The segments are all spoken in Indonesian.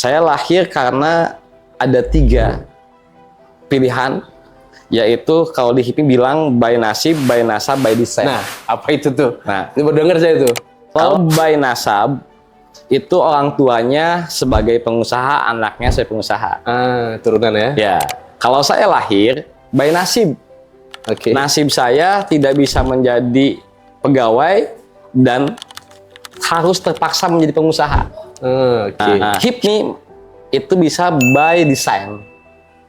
Saya lahir karena ada 3 pilihan, yaitu kalau di HIPMI bilang by nasib, by nasab, by design. Nah, apa itu tuh? Nah, Ini baru denger saya tuh. kalau by nasab, itu orang tuanya sebagai pengusaha, anaknya sebagai pengusaha. Turunan ya? Ya, kalau saya lahir by nasib. Oke. Nasib saya tidak bisa menjadi pegawai dan harus terpaksa menjadi pengusaha. Oke. HIPMI itu bisa by design.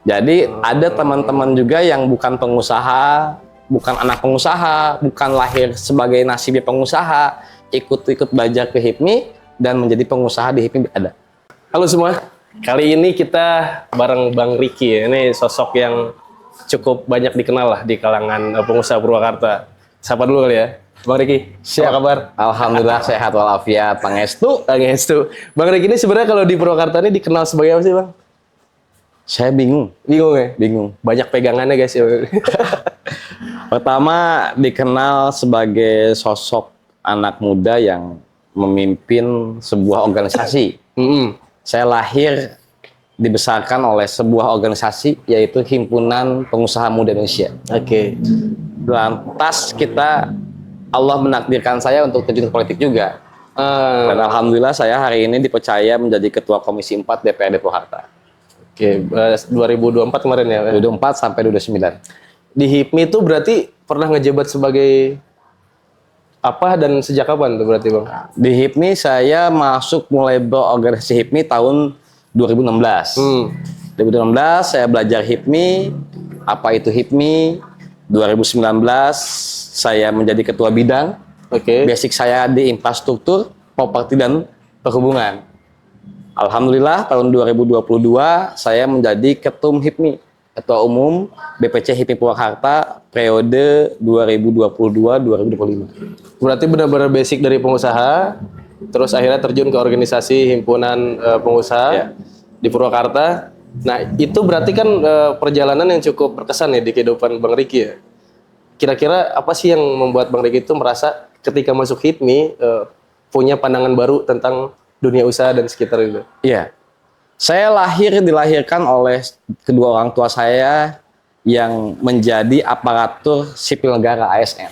Jadi ada teman-teman juga yang bukan pengusaha, bukan anak pengusaha, bukan lahir sebagai nasibnya pengusaha, ikut belajar ke HIPMI dan menjadi pengusaha di HIPMI ada. Halo semua, kali ini kita bareng Bang Ricky ya. Ini sosok yang cukup banyak dikenal lah di kalangan pengusaha Purwakarta. Sapa dulu kali ya, Bang Ricky. Apa kabar? Alhamdulillah sehat walafiat, pangestu. Pangestu. Bang Ricky ini sebenarnya kalau di Purwakarta ini dikenal sebagai apa sih, Bang? Saya bingung. Bingung ya? Bingung. Banyak pegangannya guys ya. Pertama dikenal sebagai sosok anak muda yang memimpin sebuah organisasi. Saya lahir dibesarkan oleh sebuah organisasi yaitu Himpunan Pengusaha Muda Indonesia. Oke. Lantas Allah menakdirkan saya untuk terjun ke politik juga. Dan alhamdulillah saya hari ini dipercaya menjadi Ketua Komisi 4 DPRD Purwakarta. Oke, 2024 kemarin ya? 2024 sampai 2029. Di HIPMI itu berarti pernah ngejabat sebagai apa dan sejak kapan tuh berarti, Bang? Di HIPMI saya masuk mulai berorganisasi HIPMI tahun 2016. 2016 saya belajar HIPMI, apa itu HIPMI. 2019 saya menjadi ketua bidang. Oke. Basic saya di infrastruktur, properti dan perhubungan. Alhamdulillah tahun 2022 saya menjadi ketum HIPMI, Ketua Umum BPC HIPMI Purwakarta periode 2022-2025. Berarti benar-benar basic dari pengusaha, terus akhirnya terjun ke organisasi himpunan pengusaha di Purwakarta. Nah, itu berarti kan perjalanan yang cukup berkesan ya di kehidupan Bang Ricky ya. Kira-kira apa sih yang membuat Bang Ricky itu merasa ketika masuk HIPMI punya pandangan baru tentang dunia usaha dan sekitar itu? Iya. Saya dilahirkan oleh kedua orang tua saya yang menjadi aparatur sipil negara ASN.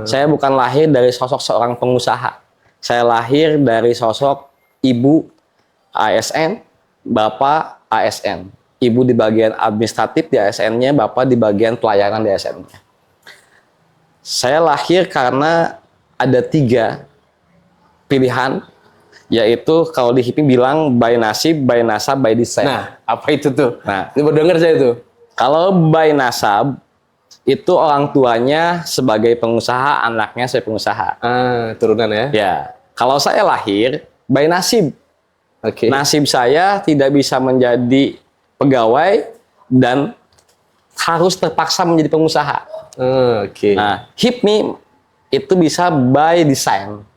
Saya bukan lahir dari sosok seorang pengusaha. Saya lahir dari sosok ibu ASN, bapak ASN. Ibu di bagian administratif di ASN-nya, bapak di bagian pelayanan di ASN-nya. Saya lahir karena ada 3 pilihan, yaitu kalau di HIPMI bilang by nasib, by nasab, by design. Nah, apa itu tuh? Nah, ini baru denger saya tuh. Kalau by nasab, itu orang tuanya sebagai pengusaha, anaknya sebagai pengusaha. Turunan ya? Ya. Kalau saya lahir by nasib. Oke. Nasib saya tidak bisa menjadi pegawai dan harus terpaksa menjadi pengusaha. Oke. Nah, HIPMI itu bisa by design.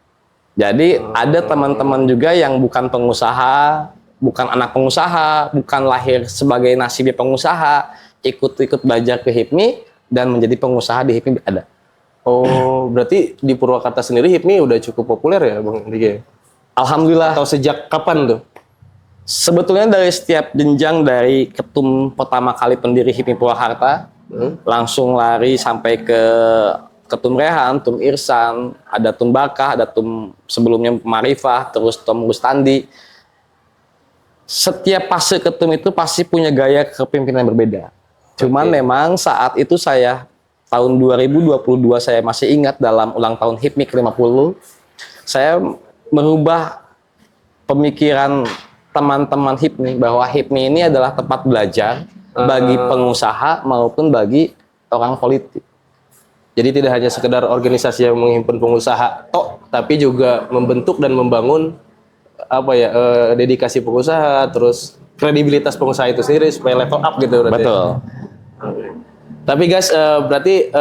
Jadi ada teman-teman juga yang bukan pengusaha, bukan anak pengusaha, bukan lahir sebagai nasibnya pengusaha, ikut belajar ke HIPMI dan menjadi pengusaha di HIPMI ada. Oh, berarti di Purwakarta sendiri HIPMI udah cukup populer ya, Bang Ricky? Alhamdulillah. Atau sejak kapan tuh? Sebetulnya dari setiap jenjang, dari ketum pertama kali pendiri HIPMI Purwakarta, langsung lari sampai ke Ketum Rehan, Tum Irsan, ada Tum Bakah, ada Tum sebelumnya Marifah, terus Tum Rustandi. Setiap fase ketum itu pasti punya gaya kepemimpinan yang berbeda. Cuman memang saat itu saya, tahun 2022 saya masih ingat dalam ulang tahun HIPMI ke-50, saya merubah pemikiran teman-teman HIPMI bahwa HIPMI ini adalah tempat belajar bagi pengusaha maupun bagi orang politik. Jadi tidak hanya sekedar organisasi yang menghimpun pengusaha tapi juga membentuk dan membangun dedikasi pengusaha, terus kredibilitas pengusaha itu sendiri supaya level up gitu berarti. Betul. Tapi guys, berarti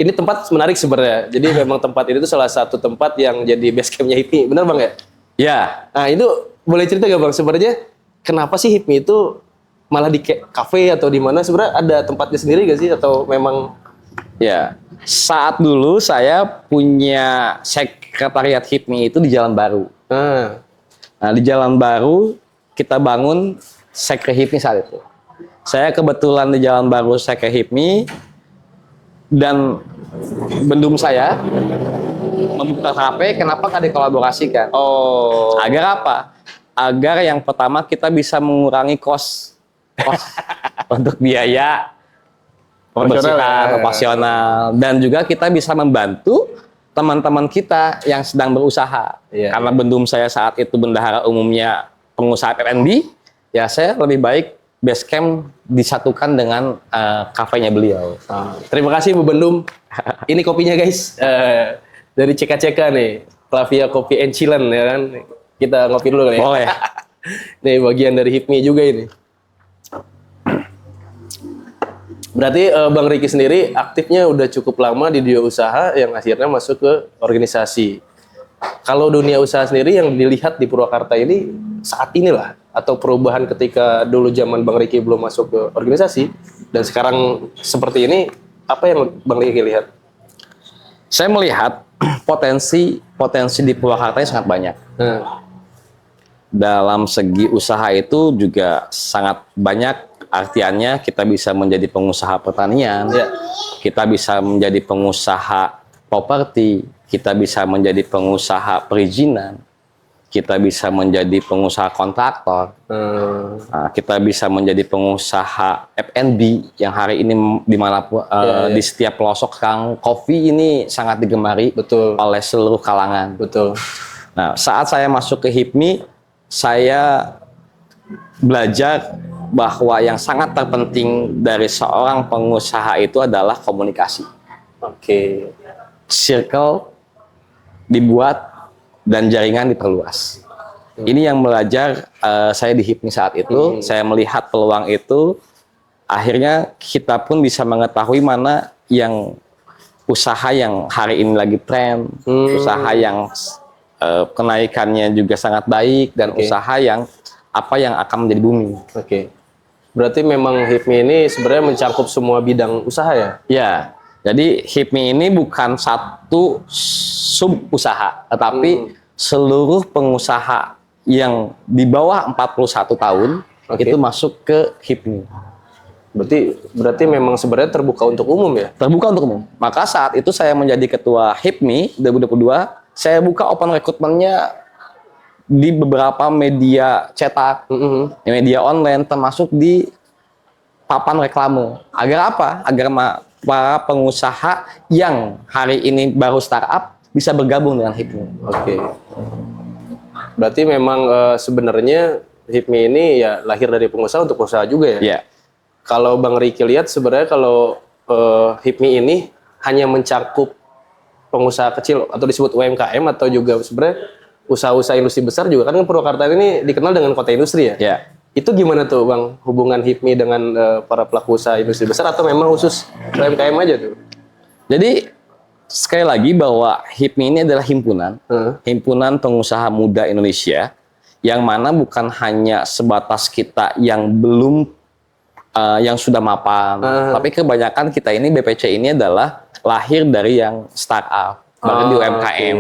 ini tempat menarik sebenarnya. Jadi memang tempat ini tuh salah satu tempat yang jadi base camp-nya HIPMI, benar Bang ya? Ya. Nah, itu boleh cerita gak Bang sebenarnya kenapa sih HIPMI itu malah di kafe atau di mana? Sebenarnya ada tempatnya sendiri gak sih atau memang? Ya, saat dulu saya punya sekretariat HIPMI itu di Jalan Baru. Nah, di Jalan Baru kita bangun Sekre HIPMI saat itu. Saya kebetulan di Jalan Baru Sekre HIPMI dan bendum saya membuka KP, kenapa nggak dikolaborasikan? Oh. Agar apa? Agar yang pertama kita bisa mengurangi kos untuk biaya operasional, dan juga kita bisa membantu teman-teman kita yang sedang berusaha. Karena bendum saya saat itu bendahara umumnya pengusaha F&B, ya saya lebih baik base camp disatukan dengan kafenya beliau. Terima kasih Bu Bendum. Ini kopinya guys, dari CK nih, Clavia Coffee and Chilen ya kan. Kita ngopi dulu kali ya. Boleh. Nih bagian dari HIPMI juga ini. Berarti Bang Riki sendiri aktifnya udah cukup lama di dunia usaha yang akhirnya masuk ke organisasi. Kalau dunia usaha sendiri yang dilihat di Purwakarta ini saat inilah, atau perubahan ketika dulu zaman Bang Riki belum masuk ke organisasi dan sekarang seperti ini, apa yang Bang Riki lihat? Saya melihat potensi di Purwakarta ini sangat banyak. Dalam segi usaha itu juga sangat banyak, artiannya kita bisa menjadi pengusaha pertanian, kita bisa menjadi pengusaha properti, kita bisa menjadi pengusaha perizinan, kita bisa menjadi pengusaha kontraktor, kita bisa menjadi pengusaha F&B yang hari ini dimanapun di setiap pelosok sekarang kopi ini sangat digemari oleh seluruh kalangan. Nah, saat saya masuk ke HIPMI, saya belajar bahwa yang sangat terpenting dari seorang pengusaha itu adalah komunikasi. Circle dibuat dan jaringan diperluas. Ini yang belajar saya di HIPMI saat itu. Saya melihat peluang itu, akhirnya kita pun bisa mengetahui mana yang usaha yang hari ini lagi tren, usaha yang kenaikannya juga sangat baik, dan usaha yang apa yang akan menjadi booming. Berarti memang HIPMI ini sebenarnya mencakup semua bidang usaha ya? Ya, jadi HIPMI ini bukan satu sub usaha, tetapi seluruh pengusaha yang di bawah 41 tahun itu masuk ke HIPMI. Berarti memang sebenarnya terbuka untuk umum ya? Terbuka untuk umum. Maka saat itu saya menjadi ketua HIPMI 2022, saya buka open recruitment-nya di beberapa media cetak, media online, termasuk di papan reklame. Agar apa? Agar para pengusaha yang hari ini baru startup bisa bergabung dengan HIPMI. Berarti memang sebenarnya HIPMI ini ya lahir dari pengusaha untuk pengusaha juga ya? Kalau Bang Riki lihat sebenarnya kalau HIPMI ini hanya mencakup pengusaha kecil atau disebut UMKM, atau juga sebenarnya usaha-usaha industri besar juga, kan Purwakarta ini dikenal dengan kota industri ya? Itu gimana tuh Bang, hubungan HIPMI dengan para pelaku usaha industri besar, atau memang khusus UMKM aja tuh? Jadi sekali lagi bahwa HIPMI ini adalah himpunan pengusaha muda Indonesia, yang mana bukan hanya sebatas kita yang belum yang sudah mapan, tapi kebanyakan kita ini BPC ini adalah lahir dari yang startup, bahkan di UMKM.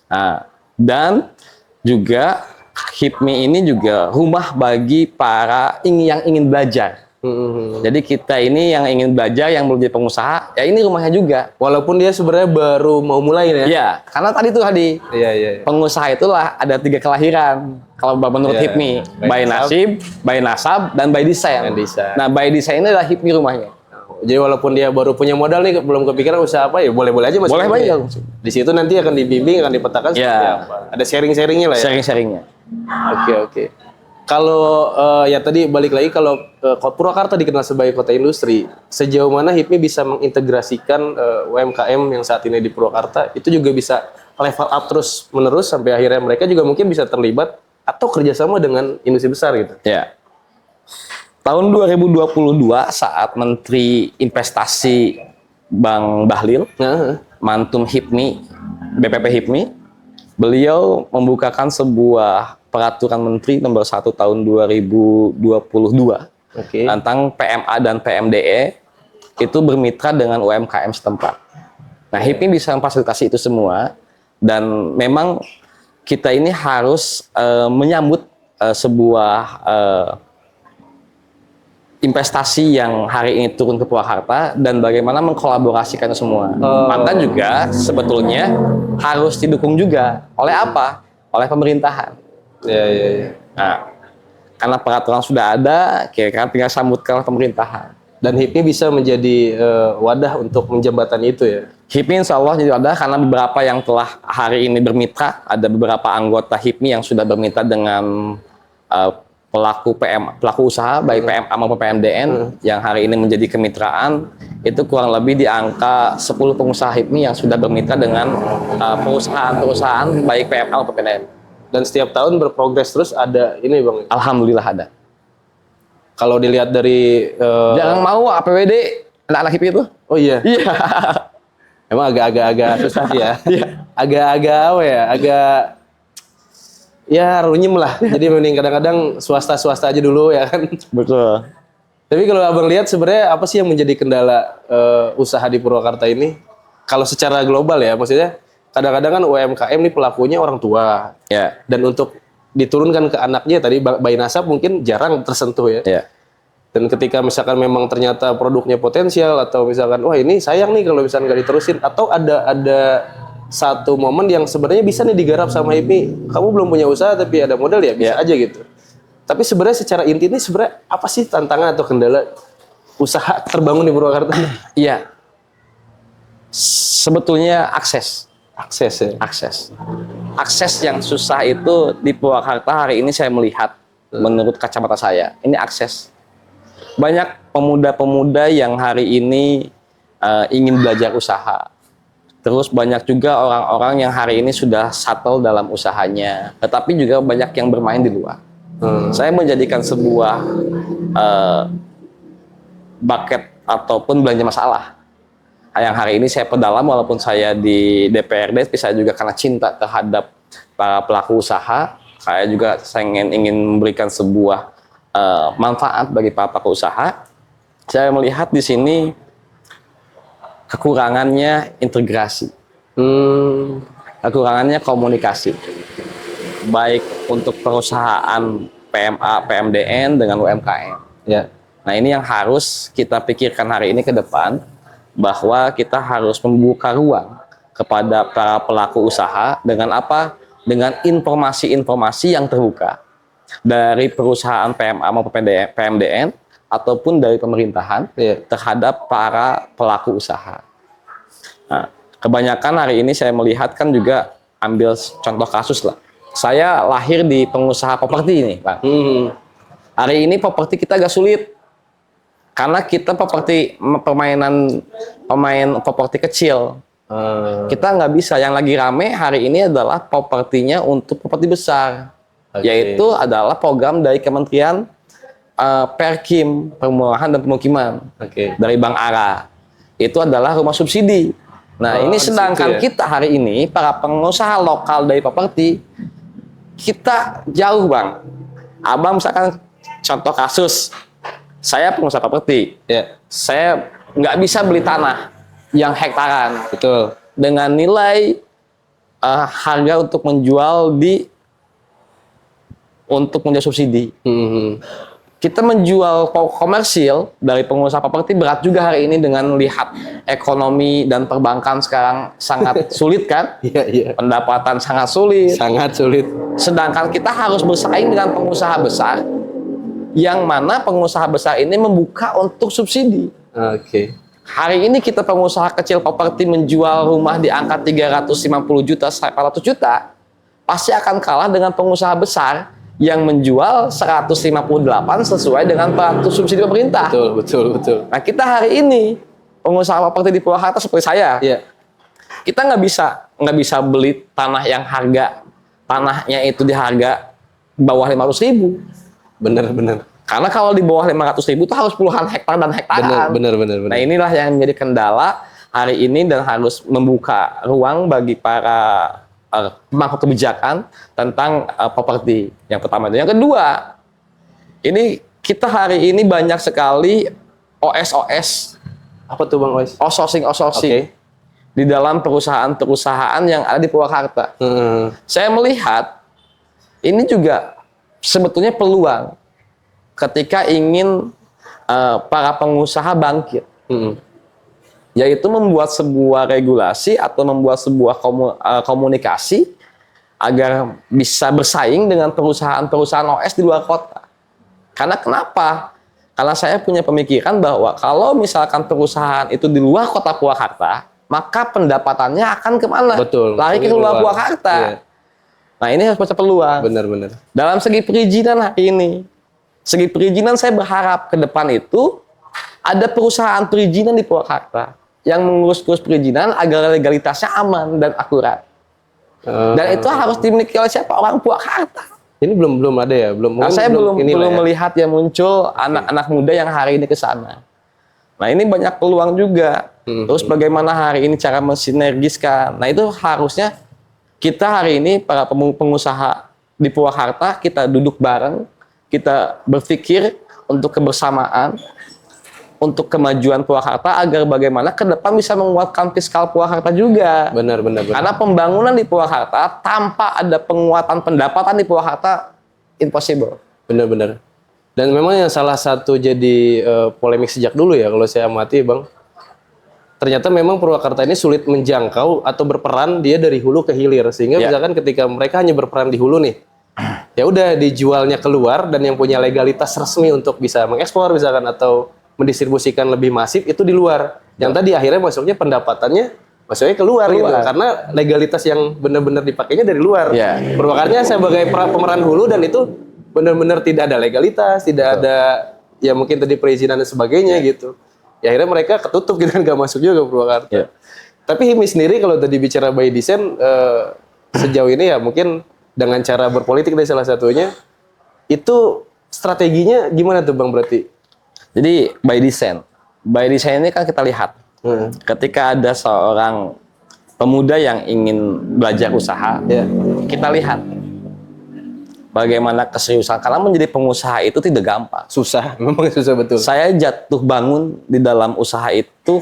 Nah, dan juga HIPMI ini juga rumah bagi para yang ingin belajar. Jadi kita ini yang ingin belajar, yang belum jadi pengusaha, ya ini rumahnya juga. Walaupun dia sebenarnya baru mau mulai ya? Iya, karena tadi pengusaha itulah ada 3 kelahiran. Kalau menurut HIPMI, by nasib, by nasab, dan by design. Nah, by design ini adalah HIPMI rumahnya. Jadi walaupun dia baru punya modal nih, belum kepikiran usaha apa, ya boleh-boleh aja masuk. Boleh aja. Di situ nanti akan dibimbing, akan dipetakan seperti apa. Ada sharing-sharingnya lah ya? Sharing-sharingnya. Oke. Kalau ya tadi balik lagi, kalau Purwakarta dikenal sebagai kota industri, sejauh mana HIPMI bisa mengintegrasikan UMKM yang saat ini di Purwakarta, itu juga bisa level up terus menerus sampai akhirnya mereka juga mungkin bisa terlibat atau kerjasama dengan industri besar gitu? Ya. Tahun 2022 saat Menteri Investasi Bang Bahlil, mantum HIPMI, BPP HIPMI, beliau membukakan sebuah peraturan Menteri nomor 1 tahun 2022 tentang PMA dan PMDE itu bermitra dengan UMKM setempat. Nah, HIPMI bisa memfasilitasi itu semua, dan memang kita ini harus menyambut sebuah investasi yang hari ini turun ke Purwakarta dan bagaimana mengkolaborasikan semua. Maka juga sebetulnya harus didukung juga oleh apa? Oleh pemerintahan. Ya. Nah, karena peraturan sudah ada, kira-kira tinggal sambutkan pemerintahan. Dan HIPMI bisa menjadi wadah untuk menjembatani itu ya. HIPMI insya Allah jadi wadah karena beberapa yang telah hari ini bermitra, ada beberapa anggota HIPMI yang sudah bermitra dengan pelaku usaha baik PMA maupun PMDN yang hari ini menjadi kemitraan, itu kurang lebih di angka 10 pengusaha HIPMI yang sudah bermitra dengan perusahaan-perusahaan baik PMA maupun PMDN. Dan setiap tahun berprogres terus ada ini Bang. Alhamdulillah ada. Kalau dilihat dari Jangan mau APWD anak-anak HIPMI itu. oh iya. Iya. Emang agak-agak susah sih ya. Agak-agak apa ya? Agak ya runyem lah. Jadi mending kadang-kadang swasta aja dulu ya kan. Betul. Tapi kalau Abang lihat sebenarnya apa sih yang menjadi kendala usaha di Purwakarta ini? Kalau secara global ya, maksudnya kadang-kadang kan UMKM nih pelakunya orang tua. Ya. Dan untuk diturunkan ke anaknya tadi bayi nasab mungkin jarang tersentuh ya. Ya. Dan ketika misalkan memang ternyata produknya potensial atau misalkan wah ini sayang nih kalau misalkan nggak diterusin atau ada satu momen yang sebenarnya bisa nih digarap sama HIPMI, kamu belum punya usaha tapi ada modal ya bisa aja gitu. Tapi sebenarnya secara inti ini sebenarnya apa sih tantangan atau kendala usaha terbangun di Purwakarta? Iya. Sebetulnya akses Ya. Akses yang susah itu di Purwakarta hari ini saya melihat menurut kacamata saya, ini akses. Banyak pemuda-pemuda yang hari ini ingin belajar usaha. Terus banyak juga orang-orang yang hari ini sudah settle dalam usahanya. Tetapi juga banyak yang bermain di luar. Saya menjadikan sebuah bucket ataupun belanja masalah yang hari ini saya perdalam walaupun saya di DPRD, tapi saya juga karena cinta terhadap para pelaku usaha, saya juga ingin memberikan sebuah manfaat bagi para pelaku usaha. Saya melihat di sini kekurangannya integrasi, kekurangannya komunikasi, baik untuk perusahaan PMA, PMDN dengan UMKM. Ya. Nah ini yang harus kita pikirkan hari ini ke depan, bahwa kita harus membuka ruang kepada para pelaku usaha dengan apa? Dengan informasi-informasi yang terbuka dari perusahaan PMA maupun PMDN ataupun dari pemerintahan terhadap para pelaku usaha. Nah, kebanyakan hari ini saya melihat kan juga ambil contoh kasus lah. Saya lahir di pengusaha properti ini, Pak. Hari ini properti kita agak sulit. Karena kita pemain properti kecil. Kita nggak bisa. Yang lagi rame hari ini adalah propertinya untuk properti besar. Yaitu adalah program dari Kementerian Perkim, Perumahan dan Pemukiman. Dari Bank Ara. Itu adalah rumah subsidi. Nah ini sedangkan kita hari ini, para pengusaha lokal dari properti, kita jauh Bang. Abang misalkan contoh kasus, saya pengusaha properti, saya nggak bisa beli tanah yang hektaran, betul, dengan nilai harga untuk menjual untuk menjual subsidi. Kita menjual komersil dari pengusaha properti berat juga hari ini dengan lihat ekonomi dan perbankan sekarang sangat sulit kan? Pendapatan sangat sulit. Sedangkan kita harus bersaing dengan pengusaha besar, yang mana pengusaha besar ini membuka untuk subsidi. Hari ini kita pengusaha kecil properti menjual rumah di angka 350 juta sampai 400 juta, pasti akan kalah dengan pengusaha besar yang menjual 158 sesuai dengan peraturan subsidi pemerintah. Betul. Nah kita hari ini pengusaha properti di Purwakarta seperti saya, kita nggak bisa beli tanah yang tanahnya itu di harga bawah 500.000. Bener. Karena kalau di bawah 500.000 itu harus puluhan hektar dan hektaran. Bener. Nah inilah yang menjadi kendala hari ini dan harus membuka ruang bagi para pemangku kebijakan tentang properti. Yang pertama itu. Yang kedua, ini kita hari ini banyak sekali OS. Apa tuh Bang OS? Outsourcing. Di dalam perusahaan-perusahaan yang ada di Purwakarta. Saya melihat ini juga sebetulnya peluang ketika ingin para pengusaha bangkit, yaitu membuat sebuah regulasi atau membuat sebuah komunikasi agar bisa bersaing dengan perusahaan-perusahaan OS di luar kota. Karena kenapa? Karena saya punya pemikiran bahwa kalau misalkan perusahaan itu di luar kota Purwakarta, maka pendapatannya akan kemana? Betul. Lari ke luar Purwakarta. Iya. Nah, ini harus baca peluang. Benar-benar. Dalam segi perizinan hari ini, segi perizinan saya berharap ke depan itu ada perusahaan perizinan di Purwakarta yang mengurus perizinan agar legalitasnya aman dan akurat. Dan itu harus dimiliki oleh siapa? Orang Purwakarta. Ini belum ada ya, Nah, saya belum melihat ya muncul anak-anak muda yang hari ini ke sana. Nah, ini banyak peluang juga. Terus bagaimana hari ini cara mensinergiskan? Nah, itu harusnya kita hari ini para pengusaha di Purwakarta kita duduk bareng, kita berpikir untuk kebersamaan, untuk kemajuan Purwakarta agar bagaimana ke depan bisa menguatkan fiskal Purwakarta juga. Benar. Karena pembangunan di Purwakarta tanpa ada penguatan pendapatan di Purwakarta impossible. Benar. Dan memang yang salah satu jadi polemik sejak dulu ya kalau saya amati Bang. Ternyata memang Purwakarta ini sulit menjangkau atau berperan dia dari hulu ke hilir sehingga misalkan ketika mereka hanya berperan di hulu nih, ya udah dijualnya keluar dan yang punya legalitas resmi untuk bisa mengekspor misalkan atau mendistribusikan lebih masif itu di luar. Yang tadi akhirnya masuknya pendapatannya masuknya keluar gitu karena legalitas yang benar-benar dipakainya dari luar. Purwakarta sebagai pemeran hulu dan itu benar-benar tidak ada legalitas, tidak ada ya mungkin tadi perizinan dan sebagainya gitu. Ya akhirnya mereka ketutup gitu kan, gak masuk juga ke Purwakarta. Tapi HIPMI sendiri kalau tadi bicara by design sejauh ini ya mungkin dengan cara berpolitik dari salah satunya itu strateginya gimana tuh Bang berarti? Jadi by design ini kan kita lihat ketika ada seorang pemuda yang ingin belajar usaha, kita lihat bagaimana keseriusan. Karena menjadi pengusaha itu tidak gampang. Susah, memang susah betul. Saya jatuh bangun di dalam usaha itu,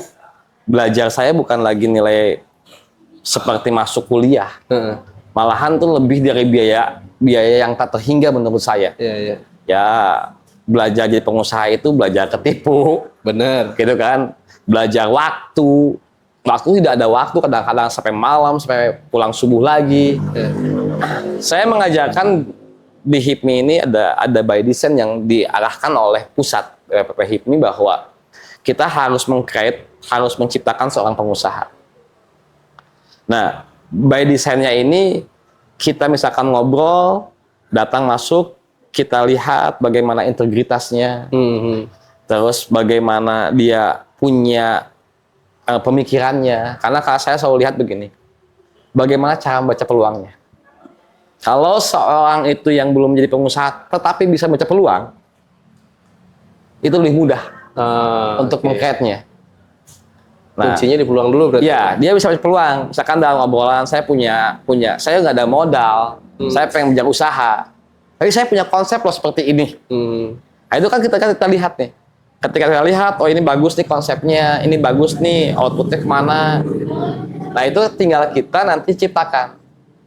belajar saya bukan lagi nilai seperti masuk kuliah. Malahan tuh lebih dari biaya yang tak terhingga menurut saya. Ya, belajar jadi pengusaha itu belajar ketipu. Bener. Gitu kan. Belajar waktu. Waktu tidak ada waktu, kadang-kadang sampai malam, sampai pulang subuh lagi. Saya mengajarkan di HIPMI ini ada by design yang diarahkan oleh pusat PP HIPMI bahwa kita harus harus menciptakan seorang pengusaha. Nah, by design-nya ini kita misalkan ngobrol, datang masuk, kita lihat bagaimana integritasnya, terus bagaimana dia punya pemikirannya. Karena kalau saya selalu lihat begini, bagaimana cara membaca peluangnya. Kalau seorang itu yang belum menjadi pengusaha tetapi bisa baca peluang, itu lebih mudah untuk mengkaitnya. Nah, kuncinya di peluang dulu berarti. Ya, dia bisa baca peluang. Misalkan dalam obrolan saya saya nggak ada modal, saya pengen belajar usaha, tapi saya punya konsep loh seperti ini. Nah, itu kan kita lihat nih. Ketika kita lihat, oh ini bagus nih konsepnya, ini bagus nih outputnya kemana. Nah itu tinggal kita nanti ciptakan.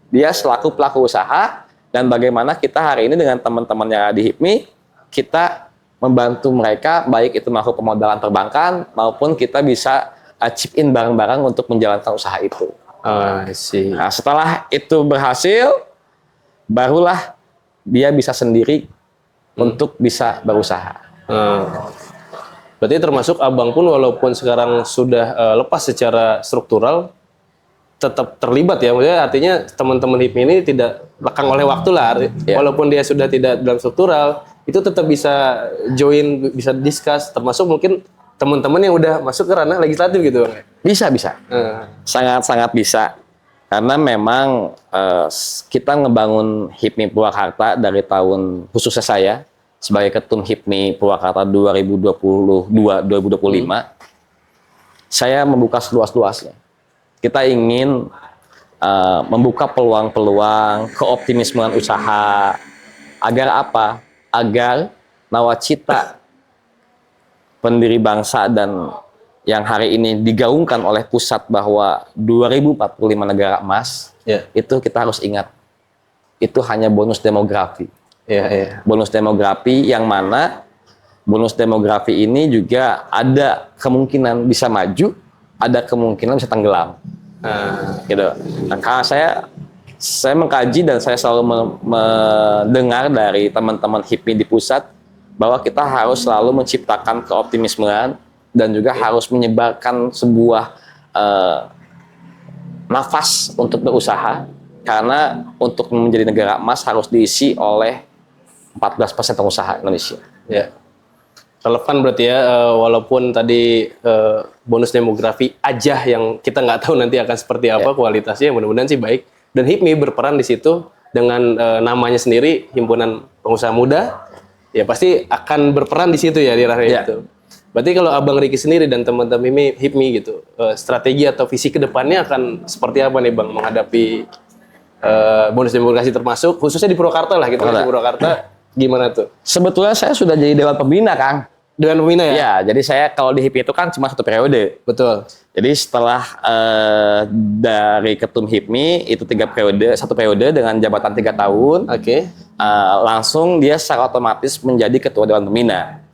Dia selaku pelaku usaha dan bagaimana kita hari ini dengan teman-teman yang ada di HIPMI, kita membantu mereka baik itu melakukan pemodalan perbankan maupun kita bisa chip in barang-barang untuk menjalankan usaha itu. Nah, setelah itu berhasil, barulah dia bisa sendiri untuk bisa berusaha. Berarti termasuk Abang pun walaupun sekarang sudah lepas secara struktural, tetap terlibat ya, maksudnya artinya teman-teman HIPMI ini tidak lekang oleh waktu lah, walaupun dia sudah tidak dalam struktural, itu tetap bisa join, bisa discuss, termasuk mungkin teman-teman yang udah masuk ke ranah legislatif gitu Bang? Bisa. Sangat-sangat bisa. Karena memang kita ngebangun HIPMI Purwakarta dari tahun, khususnya saya, sebagai Ketum HIPMI Purwakarta 2022-2025, saya membuka seluas-luasnya. Kita ingin membuka peluang-peluang keoptimismean usaha. Agar apa? Agar nawacita pendiri bangsa dan yang hari ini digaungkan oleh pusat bahwa 2045 negara emas, itu kita harus ingat. Itu hanya bonus demografi. Bonus demografi yang mana bonus demografi ini juga ada kemungkinan bisa maju, ada kemungkinan bisa tenggelam. Gitu. Nah, karena saya mengkaji dan saya selalu mendengar dari teman-teman HIPMI di pusat bahwa kita harus selalu menciptakan keoptimismean dan juga harus menyebarkan sebuah nafas untuk berusaha, karena untuk menjadi negara emas harus diisi oleh 14% pengusaha Indonesia. Ya. Relevan berarti ya, walaupun tadi bonus demografi aja yang kita nggak tahu nanti akan seperti apa kualitasnya, mudah-mudahan sih baik. Dan HIPMI berperan di situ dengan namanya sendiri, Himpunan Pengusaha Muda, ya pasti akan berperan di situ ya di ranah itu. Berarti kalau Abang Ricky sendiri dan teman-teman HIPMI gitu, strategi atau visi kedepannya akan seperti apa nih Bang menghadapi bonus demografi termasuk khususnya di Purwakarta lah, kita di Purwakarta gimana tuh? Sebetulnya saya sudah jadi Dewan Pembina, Kang. Dewan Pembina ya? Ya, jadi saya kalau di HIPMI itu kan cuma 1 periode. Betul. Jadi setelah dari Ketum HIPMI itu 1 periode dengan jabatan 3 tahun. Oke. Langsung dia secara otomatis menjadi Ketua Dewan Pembina.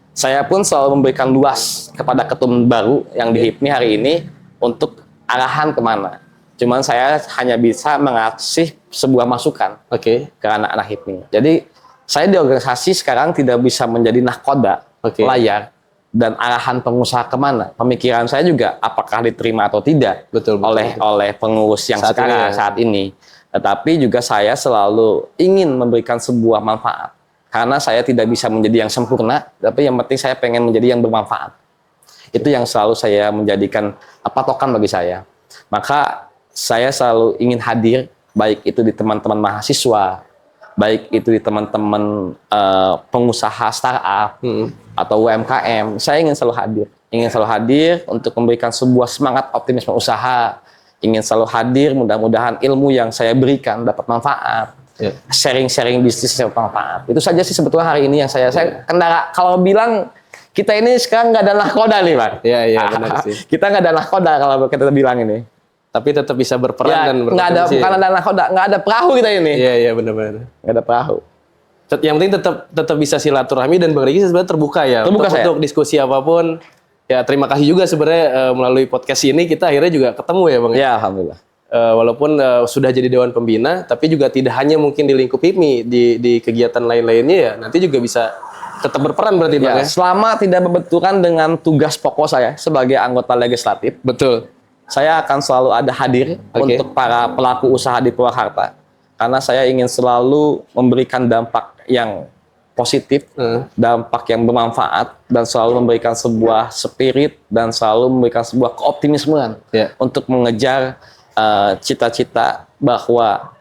Saya pun selalu memberikan luas kepada ketum baru yang di HIPMI hari ini untuk arahan kemana. Cuman saya hanya bisa mengasih sebuah masukan ke anak-anak HIPMI. Jadi saya di organisasi sekarang tidak bisa menjadi nahkoda, layar, dan arahan pengusaha kemana. Pemikiran saya juga apakah diterima atau tidak oleh pengurus yang saat ini. Tetapi juga saya selalu ingin memberikan sebuah manfaat. Karena saya tidak bisa menjadi yang sempurna, tapi yang penting saya pengen menjadi yang bermanfaat. Itu yang selalu saya menjadikan patokan bagi saya. Maka saya selalu ingin hadir, baik itu di teman-teman mahasiswa, baik itu di teman-teman pengusaha startup atau UMKM. Saya ingin selalu hadir untuk memberikan sebuah semangat optimisme usaha. Ingin selalu hadir, mudah-mudahan ilmu yang saya berikan dapat manfaat. Sharing bisnis yang bermanfaat. Itu saja sih sebetulnya hari ini yang saya kendala. Kalau bilang kita ini sekarang nggak ada nahkoda nih, Pak. Iya benar sih. Kita nggak ada nahkoda kalau kita bilang ini. Tapi tetap bisa berperan dan bukan ada nahkoda, nggak ada perahu kita ini. Iya benar-benar. Nggak ada perahu. Yang penting tetap bisa silaturahmi, dan Bang Ricky sebenarnya terbuka ya untuk diskusi apapun. Ya terima kasih juga sebenarnya melalui podcast ini kita akhirnya juga ketemu ya Bang. Ya alhamdulillah. Walaupun sudah jadi Dewan Pembina, tapi juga tidak hanya mungkin di lingkup HIPMI, di kegiatan lain-lainnya ya nanti juga bisa tetap berperan berarti Bang ya. Selama tidak berbenturan dengan tugas pokok saya sebagai anggota legislatif. Betul. Saya akan selalu ada hadir untuk para pelaku usaha di Purwakarta. Karena saya ingin selalu memberikan dampak yang positif, dampak yang bermanfaat, dan selalu memberikan sebuah spirit dan selalu memberikan sebuah keoptimismean untuk mengejar cita-cita bahwa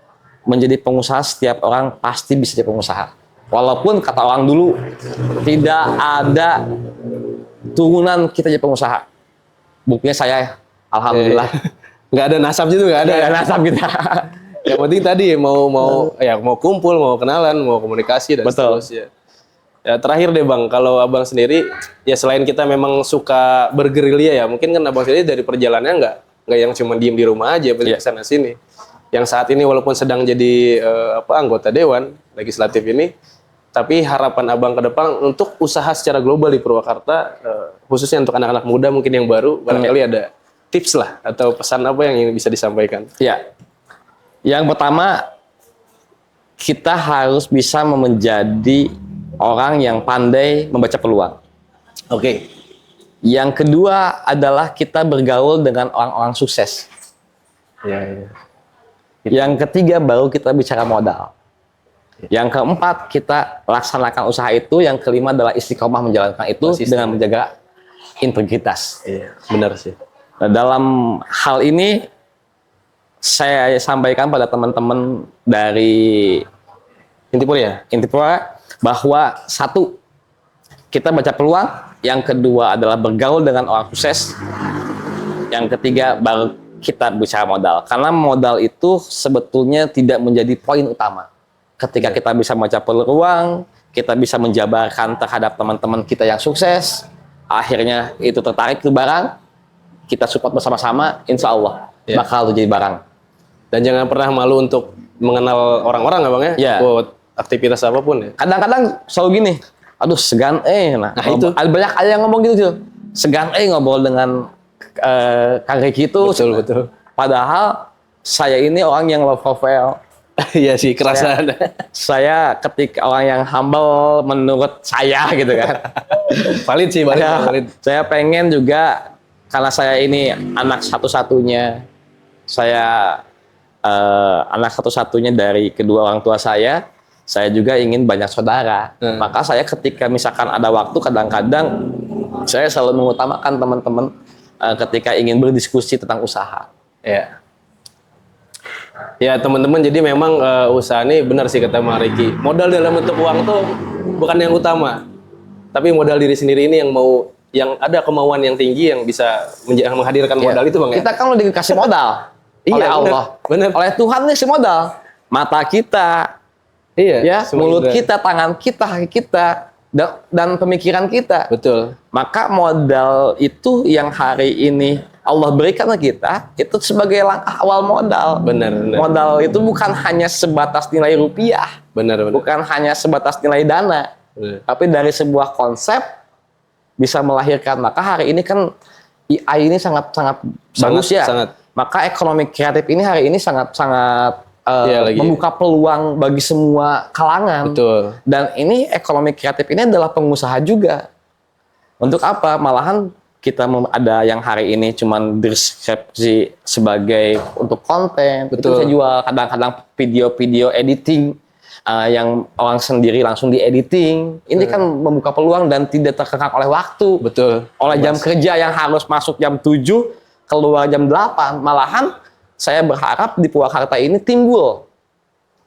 menjadi pengusaha setiap orang pasti bisa jadi pengusaha. Walaupun kata orang dulu tidak ada turunan kita jadi pengusaha. Buktinya saya, alhamdulillah. Nggak ada nasab itu, nggak ada. Nggak ada nasab kita. Yang penting tadi mau kumpul, mau kenalan, mau komunikasi dan seterusnya. Ya, terakhir deh Bang, kalau Abang sendiri ya selain kita memang suka bergerilya ya, mungkin kan Abang sendiri dari perjalanannya nggak yang cuma diem di rumah aja, pergi kesana sini. Yang saat ini walaupun sedang jadi anggota Dewan Legislatif ini, tapi harapan Abang ke depan untuk usaha secara global di Purwakarta, khususnya untuk anak-anak muda mungkin yang baru, barangkali ada tips lah atau pesan apa yang bisa disampaikan? Ya, yang pertama kita harus bisa menjadi orang yang pandai membaca peluang. Yang kedua adalah kita bergaul dengan orang-orang sukses. Yang ketiga baru kita bicara modal. Yang keempat kita laksanakan usaha itu. Yang kelima adalah istiqomah menjalankan itu dengan menjaga integritas. Benar sih. Nah, dalam hal ini saya sampaikan pada teman-teman dari Intipura bahwa satu, kita baca peluang. Yang kedua adalah bergaul dengan orang sukses. Yang ketiga baru kita bicara modal. Karena modal itu sebetulnya tidak menjadi poin utama. Ketika kita bisa membaca peluang, kita bisa menjabarkan terhadap teman-teman kita yang sukses, akhirnya itu tertarik ke barang, kita support bersama-sama, insya Allah bakal jadi barang. Dan jangan pernah malu untuk mengenal orang-orang, Bang ya. aktivitas apapun ya. Kadang-kadang selalu gini, aduh segan nah itu. ada banyak ada yang ngomong gitu, segan ngobrol dengan Kang Riki itu. Betul. Padahal saya ini orang yang low profile. Iya sih, kerasa ada. Saya ketika orang yang humble menurut saya gitu kan. Valid sih, valid. Saya pengen juga, karena saya ini anak satu-satunya. Saya anak satu-satunya dari kedua orang tua saya. Saya juga ingin banyak saudara. Maka saya ketika misalkan ada waktu, kadang-kadang saya selalu mengutamakan teman-teman ketika ingin berdiskusi tentang usaha. Ya teman-teman, jadi memang usaha ini benar sih kata Mas Riki. Modal dalam bentuk uang tuh bukan yang utama, tapi modal diri sendiri ini yang ada kemauan yang tinggi yang bisa menghadirkan modal itu, Bang. Kita kan udah dikasih modal oleh Allah, bener. oleh Tuhan nih si modal. Mata kita, mulut kita, tangan kita, kaki kita, dan pemikiran kita. Betul. Maka modal itu yang hari ini Allah berikan ke kita, itu sebagai langkah awal modal. Benar. Modal itu bukan hanya sebatas nilai rupiah. Benar. Bukan hanya sebatas nilai dana. Benar. Tapi dari sebuah konsep bisa melahirkan. Maka hari ini kan AI ini sangat bagus ya. Sangat. Maka ekonomi kreatif ini hari ini sangat lagi membuka peluang bagi semua kalangan. Betul. Dan ini ekonomi kreatif ini adalah pengusaha juga. Untuk apa? Malahan kita ada yang hari ini cuman deskripsi sebagai untuk konten. Betul. Itu saya jual kadang-kadang video-video editing yang orang sendiri langsung di-editing. Ini kan membuka peluang dan tidak terkekang oleh waktu. Betul. Oleh jam kerja yang harus masuk jam 7, keluar jam 8. Malahan saya berharap di Purwakarta ini timbul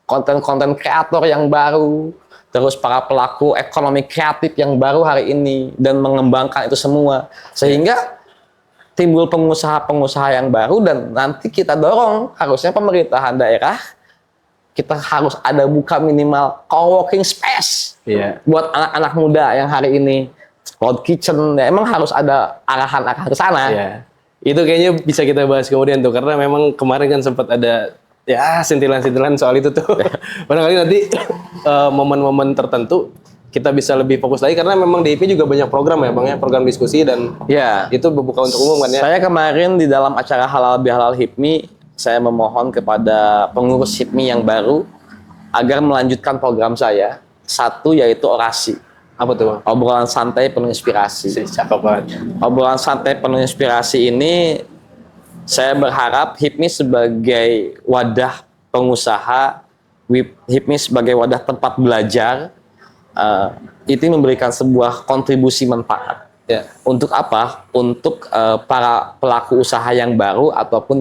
konten-konten kreator yang baru, terus para pelaku ekonomi kreatif yang baru hari ini, dan mengembangkan itu semua. Sehingga timbul pengusaha-pengusaha yang baru, dan nanti kita dorong, harusnya pemerintahan daerah, kita harus ada buka minimal co-working space buat anak-anak muda yang hari ini, cloud kitchen, ya, emang harus ada arahan-arahan ke sana. Itu kayaknya bisa kita bahas kemudian tuh, karena memang kemarin kan sempat ada sentilan-sentilan soal itu tuh. Barangkali nanti momen-momen tertentu kita bisa lebih fokus lagi, karena memang di IP juga banyak program ya Bang ya, program diskusi, dan itu membuka untuk umum kan ya. Saya kemarin di dalam acara Halal Bihalal HIPMI, saya memohon kepada pengurus HIPMI yang baru agar melanjutkan program saya. Satu yaitu orasi. Apa tuh Bang? Obrolan santai penuh inspirasi. Cakep banget. Obrolan santai penuh inspirasi ini saya berharap HIPMI sebagai wadah pengusaha, HIPMI sebagai wadah tempat belajar, itu memberikan sebuah kontribusi manfaat. Untuk apa? Untuk para pelaku usaha yang baru ataupun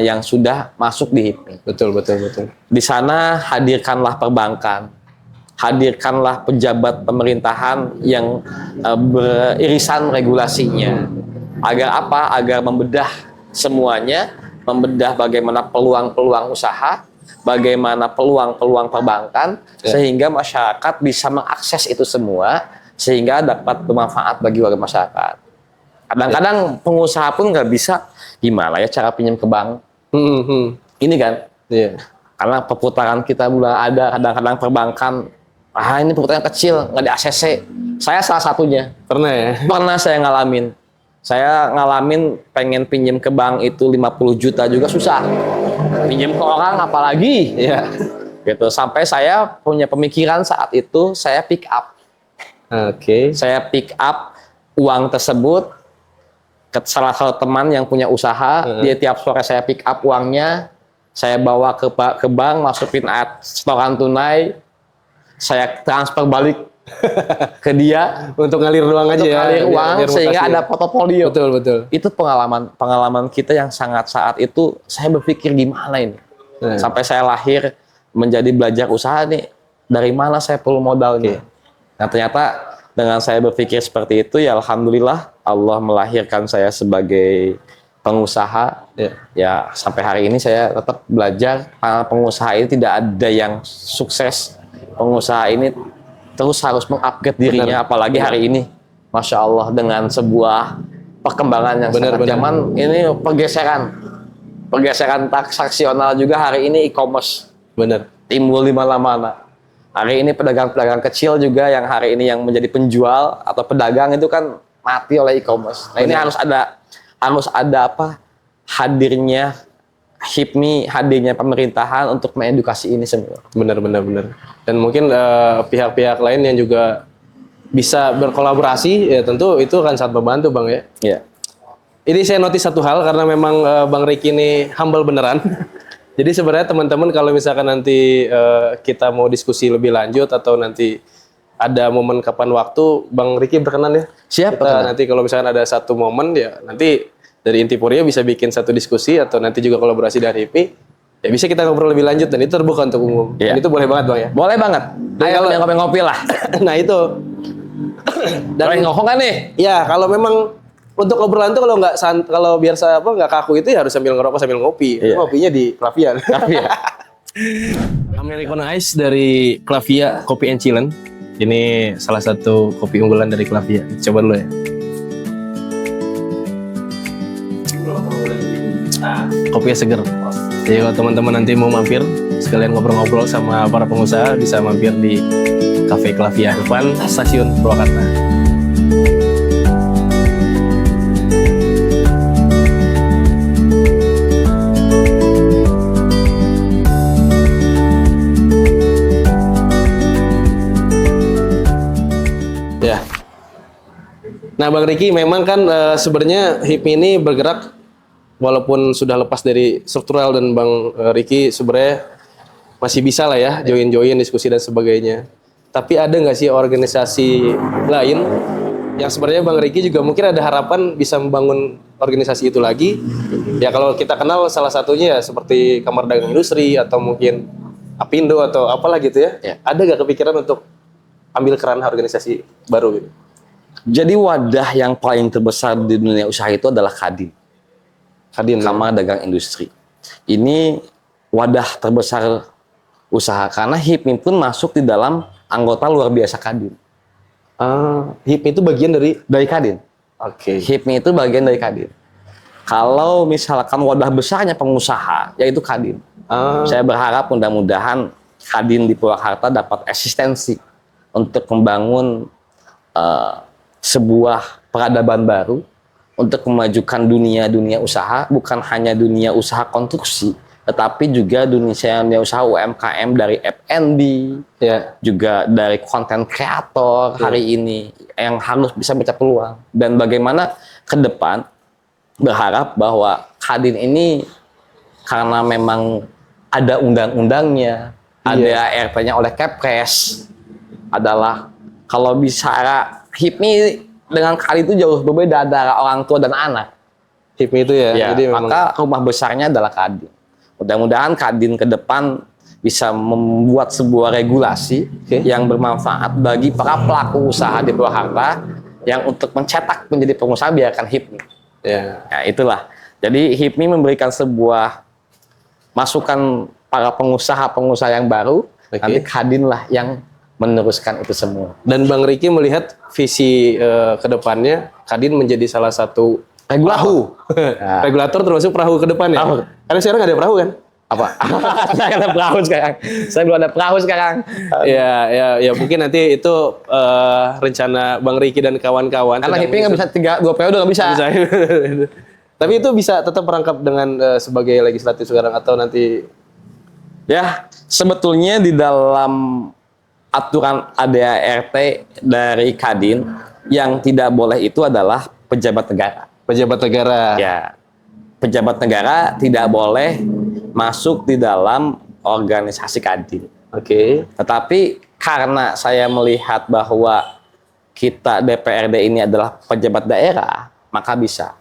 yang sudah masuk di HIPMI. Betul. Di sana hadirkanlah perbankan, hadirkanlah pejabat pemerintahan yang beririsan regulasinya. Agar apa? Agar membedah semuanya, membedah bagaimana peluang-peluang usaha, bagaimana peluang-peluang perbankan, sehingga masyarakat bisa mengakses itu semua, sehingga dapat bermanfaat bagi warga masyarakat. Kadang-kadang pengusaha pun nggak bisa, gimana ya cara pinjam ke bank? Ini kan, karena perputaran kita bulan ada, kadang-kadang perbankan, ini perputaran kecil, nggak di ACC. Saya salah satunya. Pernah ya? Pernah saya ngalamin. Saya ngalamin pengen pinjam ke bank itu 50 juta juga susah. Pinjam ke orang apalagi. Gitu. Sampai saya punya pemikiran saat itu, saya pick up. Saya pick up uang tersebut ke salah satu teman yang punya usaha. Dia tiap sore saya pick up uangnya, saya bawa ke bank, masukin setoran tunai, saya transfer balik ke dia untuk ngalir uang aja ya. Ngalir uang sehingga ada portofolio. Betul. Itu pengalaman kita yang sangat saat itu saya berpikir gimana ini. Sampai saya lahir menjadi belajar usaha nih, dari mana saya perlu modalnya. Nah ternyata dengan saya berpikir seperti itu, ya alhamdulillah Allah melahirkan saya sebagai pengusaha. Ya sampai hari ini saya tetap belajar. Karena pengusaha ini tidak ada yang sukses. Pengusaha ini terus harus mengupgrade dirinya, apalagi hari ini, Masya Allah, dengan sebuah perkembangan yang sangat zaman ini, pergeseran transaksional juga hari ini, e-commerce timbul di mana-mana. Hari ini pedagang-pedagang kecil juga yang hari ini yang menjadi penjual atau pedagang itu kan mati oleh e-commerce. Nah, ini harus ada apa? Hadirnya HIPMI, hadirnya pemerintahan untuk mengedukasi ini semua. Benar. Dan mungkin pihak-pihak lain yang juga bisa berkolaborasi, ya tentu itu akan sangat membantu, Bang ya. Iya. Ini saya notice satu hal karena memang Bang Ricky ini humble beneran. Jadi sebenarnya teman-teman kalau misalkan nanti kita mau diskusi lebih lanjut atau nanti ada momen kapan waktu, Bang Ricky berkenan ya. Siap. Kita nanti kalau misalkan ada satu momen ya nanti dari Intipuria bisa bikin satu diskusi atau nanti juga kolaborasi dari HIPMI. Ya bisa kita ngobrol lebih lanjut dan itu terbuka untuk umum. Iya. Dan itu boleh banget, Bang ya. Boleh banget. Ayo ngopi-ngopi lah. Nah itu. Dan ngomong kan nih? Ya kalau memang untuk obrolan tuh kalau biasa nggak kaku itu ya harus sambil ngerokok sambil ngopi. Iya. Ngopinya di Klavia. Klavia. Americano Ice dari Klavia Kopi and Chillen. Ini salah satu kopi unggulan dari Klavia. Coba dulu ya. Kopinya seger. Jadi kalau teman-teman nanti mau mampir sekalian ngobrol-ngobrol sama para pengusaha bisa mampir di Cafe Klavia depan stasiun Purwakarta. Ya. Nah, Bang Ricky memang kan sebenarnya HIPMI ini bergerak walaupun sudah lepas dari struktural dan Bang Ricky sebenarnya masih bisa lah ya join diskusi dan sebagainya. Tapi ada nggak sih organisasi lain yang sebenarnya Bang Ricky juga mungkin ada harapan bisa membangun organisasi itu lagi? Ya kalau kita kenal salah satunya ya seperti Kamar Dagang Industri atau mungkin Apindo atau apalah gitu ya. Ya. Ada nggak kepikiran untuk ambil kerana organisasi baru gitu? Jadi wadah yang paling terbesar di dunia usaha itu adalah Kadin. Kamar Dagang Industri. Ini wadah terbesar usaha karena HIPMI pun masuk di dalam anggota luar biasa Kadin. HIPMI itu bagian dari Kadin. Oke. HIPMI itu bagian dari Kadin. Kalau misalkan wadah besarnya pengusaha, yaitu Kadin. Saya berharap mudah-mudahan Kadin di Purwakarta dapat eksistensi untuk membangun sebuah peradaban baru untuk memajukan dunia usaha, bukan hanya dunia usaha konstruksi, tetapi juga dunia usaha UMKM dari F&B, ya, juga dari konten kreator hari ini yang harus bisa baca peluang. Dan bagaimana ke depan berharap bahwa Kadin ini karena memang ada undang-undangnya, ada RP-nya oleh Kepres, adalah kalau bicara HIPMI dengan Kadin itu jauh berbeda antara orang tua dan anak. HIPMI itu ya, jadi maka rumah besarnya adalah Kadin. Mudah-mudahan Kadin ke depan bisa membuat sebuah regulasi yang bermanfaat bagi para pelaku usaha di Purwakarta yang untuk mencetak menjadi pengusaha biarkan HIPMI. Ya, itulah. Jadi HIPMI memberikan sebuah masukan para pengusaha-pengusaha yang baru, nanti Kadin lah yang meneruskan itu semua. Dan Bang Ricky melihat visi ke depannya Kadin menjadi salah satu perahu. Regulator termasuk perahu ke depannya. Karena sekarang nggak ada perahu kan? Apa? Saya ada perahu sekarang. Saya belum ada perahu sekarang. Ya mungkin nanti itu rencana Bang Ricky dan kawan-kawan. Karena HIPMI nggak bisa 2 periode nggak bisa. Tapi itu bisa tetap merangkap dengan sebagai legislatif sekarang atau nanti? Ya, sebetulnya di dalam aturan ADART dari Kadin yang tidak boleh itu adalah pejabat negara. Pejabat negara. Ya, pejabat negara tidak boleh masuk di dalam organisasi Kadin. Oke. Tetapi karena saya melihat bahwa kita DPRD ini adalah pejabat daerah, maka bisa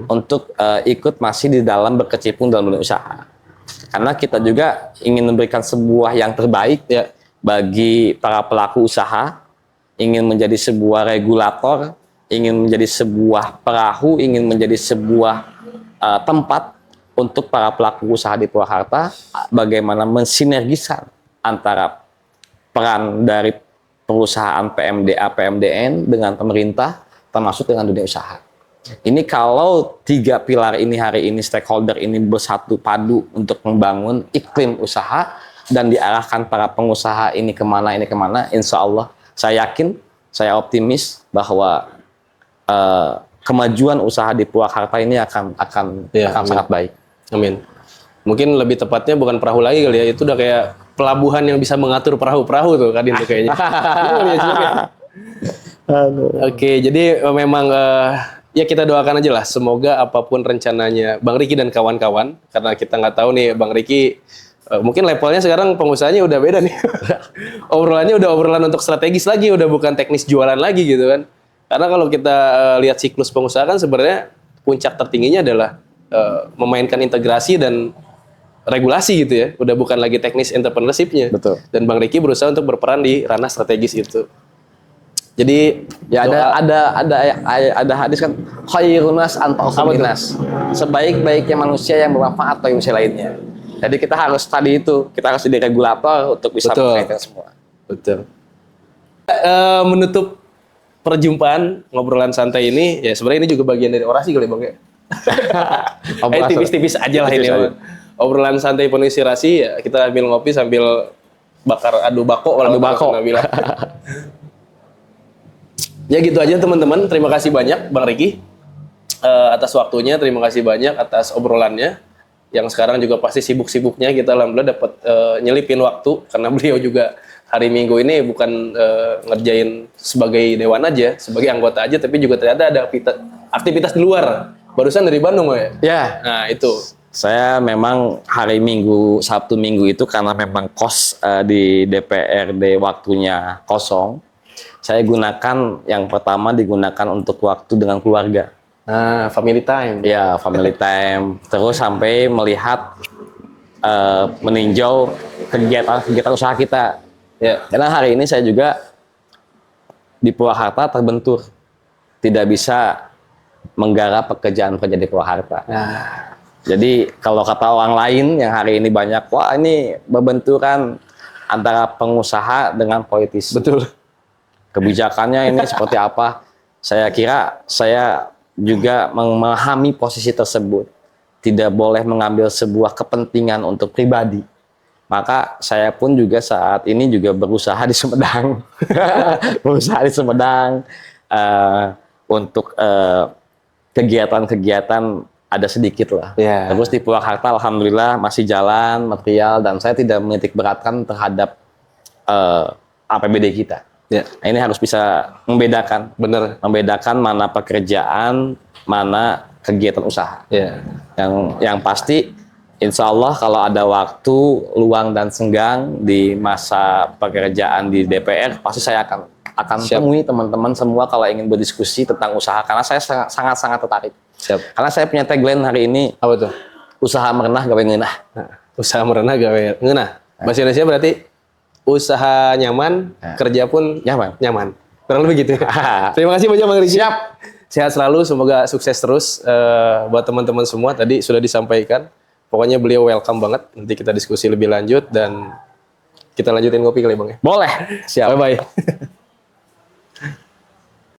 untuk ikut masih di dalam berkecimpung dalam dunia usaha. Karena kita juga ingin memberikan sebuah yang terbaik ya bagi para pelaku usaha, ingin menjadi sebuah regulator, ingin menjadi sebuah perahu, ingin menjadi sebuah tempat untuk para pelaku usaha di Purwakarta, bagaimana mensinergisan antara peran dari perusahaan PMDA, PMDN dengan pemerintah, termasuk dengan dunia usaha. Ini kalau 3 pilar ini hari ini, stakeholder ini bersatu padu untuk membangun iklim usaha, dan diarahkan para pengusaha ini kemana, insya Allah saya yakin, saya optimis bahwa kemajuan usaha di Purwakarta ini akan sangat baik. Amin. Mungkin lebih tepatnya bukan perahu lagi kali ya, itu udah kayak pelabuhan yang bisa mengatur perahu-perahu tuh Kadin tuh kayaknya. Oke, jadi memang ya kita doakan aja lah, semoga apapun rencananya Bang Riki dan kawan-kawan, karena kita nggak tahu nih Bang Riki mungkin levelnya sekarang pengusahanya udah beda nih. Obrolannya udah obrolan untuk strategis lagi, udah bukan teknis jualan lagi gitu kan. Karena kalau kita lihat siklus pengusaha kan sebenarnya puncak tertingginya adalah memainkan integrasi dan regulasi gitu ya. Udah bukan lagi teknis entrepreneurship-nya. Betul. Dan Bang Riki berusaha untuk berperan di ranah strategis itu. Jadi ya ada hadis kan, khairunas antausuminas. Sebaik-baiknya manusia yang bermanfaat bagi manusia lainnya. Jadi kita harus tadi itu, kita harus jadi regulator untuk bisa mengkaitkan semua. Betul. Menutup perjumpaan ngobrolan santai ini, ya sebenarnya ini juga bagian dari orasi kali Bang ya. Tipis-tipis aja lah ini. Obrolan santai penuh inspirasi, ya kita sambil ngopi sambil bakar adu bako. Ya gitu aja teman-teman, terima kasih banyak Bang Riki atas waktunya, terima kasih banyak atas obrolannya. Yang sekarang juga pasti sibuk-sibuknya kita alhamdulillah dapat nyelipin waktu, karena beliau juga hari Minggu ini bukan ngerjain sebagai dewan aja, sebagai anggota aja, tapi juga ternyata ada aktivitas di luar. Barusan dari Bandung ya? Ya. Nah itu. Saya memang hari Minggu, Sabtu Minggu itu karena memang kos di DPRD waktunya kosong, saya gunakan yang pertama digunakan untuk waktu dengan keluarga. Family time. Ya, family time. Terus sampai melihat, meninjau kegiatan usaha kita. Ya. Karena hari ini saya juga di Purwakarta terbentur, tidak bisa menggarap pekerjaan-pekerjaan di Purwakarta. Jadi kalau kata orang lain yang hari ini banyak, wah ini berbenturan antara pengusaha dengan politisi. Betul. Kebijakannya ini seperti apa? Saya kira saya juga memahami posisi tersebut. Tidak boleh mengambil sebuah kepentingan untuk pribadi. Maka saya pun juga saat ini juga berusaha di Sumedang. Untuk kegiatan-kegiatan ada sedikit lah. Yeah. Terus di Purwakarta alhamdulillah masih jalan material dan saya tidak menitik beratkan terhadap APBD kita. Yeah. Nah, ini harus bisa membedakan. Bener. Membedakan mana pekerjaan, mana kegiatan usaha. Yeah. Yang pasti insya Allah kalau ada waktu luang dan senggang di masa pekerjaan di DPR, pasti saya akan temui teman-teman semua kalau ingin berdiskusi tentang usaha, karena saya sangat-sangat tertarik. Siap. Karena saya punya tagline hari ini. Apa tuh? Usaha merenah gawe ngeunah. Usaha merenah gawe ngeunah. Bahasa Indonesia berarti usaha nyaman, kerja pun nyaman. Kurang lebih gitu. Terima kasih banyak Bang Riki. Siap. Sehat selalu, semoga sukses terus buat teman-teman semua. Tadi sudah disampaikan. Pokoknya beliau welcome banget. Nanti kita diskusi lebih lanjut dan kita lanjutin ngopi kali Bang ya. Boleh. Siap. Bye-bye.